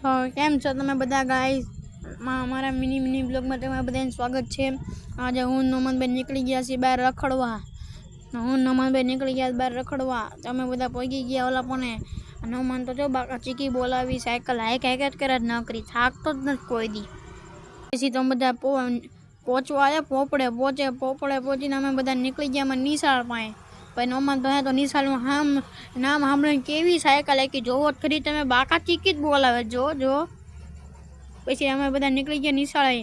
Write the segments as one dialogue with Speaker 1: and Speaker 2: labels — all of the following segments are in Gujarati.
Speaker 1: તો કેમ છો તમે બધા ગાઈસ? મારા મિની બ્લોગમાં તમારા બધાનું સ્વાગત છે. આજે હું નોમનભાઈ નીકળી ગયા છીએ બહાર રખડવા. તમે બધા પહોંચી ગયા ઓલા પણ નોમન તો જો બાકા ચીકી બોલાવી, સાયકલ હાઈક જ કરે જ ન કરી, થાકતો જ નથી કોઈ દી. પછી તો બધા પહોંચવા આવ્યા પોપડે પહોંચીને અમે બધા નીકળી ગયા અમે નિશાળ પાસે. પછી નોમન તો નિશાળનું નામ સાંભળીને કેવી સાયકલ હાકી જોવો જ ખરી તમે, બાકા ચીકી જ બોલાવે જો. પછી અમે બધા નીકળી ગયા નિશાળે.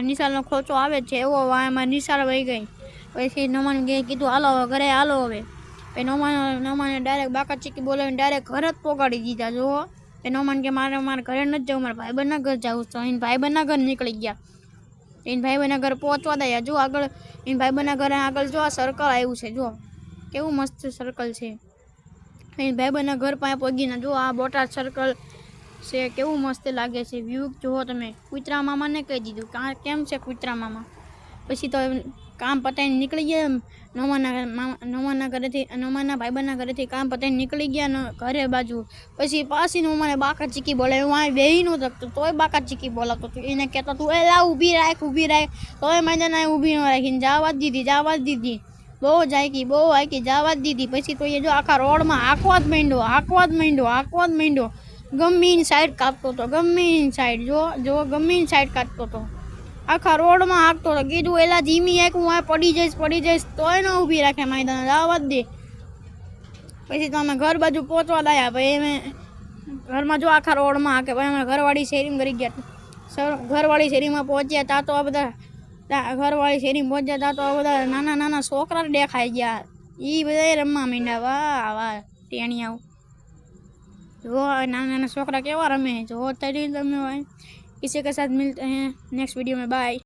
Speaker 1: નિશાળનો ખોચો આવે છે એવો એમાં નિશાળ વહી ગઈ. પછી નોમાન કીધું હાલો હવે ઘરે હાલો હવે. પછી નોમાને ડાયરેક્ટ બાકા ચીકી બોલાવીને ડાયરેક્ટ ઘરે જ પોગાડી દીધા જુઓ. પછી નોમાન કે મારે ઘરે નથી જવું, મારે ભાઈબંધના ઘર જવું. તો એને ભાઈબંધના ઘર નીકળી ગયા. એને ભાઈબંધના ઘર પહોંચવા દયા જો આગળ એને ભાઈબંધના ઘરે આગળ જો આ સર્કલ આવ્યું છે જો કેવું મસ્ત સર્કલ છે. એને ભાઈબંધના ઘર પાસે પહોંચીને જો આ બોટાદ સર્કલ છે કેવું મસ્ત લાગે છે વ્યૂ જુઓ તમે. કૂતરા મામાને કહી દીધું કેમ છે કૂતરા મામા. પછી તો કામ પતાવીને નીકળી ગયા નોમાના ભાઈબંધના ઘરેથી કામ પતાવીને નીકળી ગયા ઘરે બાજુ. પછી પાછી નોમાને બાકા ચીકી બોલાવી. હું અહીં બેહી ન શકતો તોય બાકા ચીકી બોલાવતો હતો. એને કહેતો તું એ લા ઊભી રાખ તોય મેદાન ઊભી ન રાખીને જવા જ દીધી. બહુ હાકી જવા જ દીધી. પછી તો એ જો આખા રોડમાં હાંકવા જ માંડ્યો. ગમીની સાઈડ કાપતો હતો, ગમીની સાઈડ કાપતો હતો. આખા રોડમાં હાંકતો હતો. કીધું એલા ધીમી હાક, હું પડી જઈશ તોય ન ઊભી રાખે મેદાન જવા જ દે. પછી તો અમે ઘર બાજુ પહોંચવા લાયા. પછી અમે ઘરમાં જો આખા રોડમાં હાંકે. પછી અમે ઘરવાળી શેરીમાં કરી ગયા. ઘરવાળી શેરીમાં પહોંચ્યા તા તો આ બધા નાના છોકરા દેખાઈ ગયા. એ બધા રમવા માંડ્યા. વાહ ટેણિયાઓ જો નાના છોકરા કેવા रमे जो तरी किसी के साथ मिलते हैं नेक्स्ट वीडियो में बाय।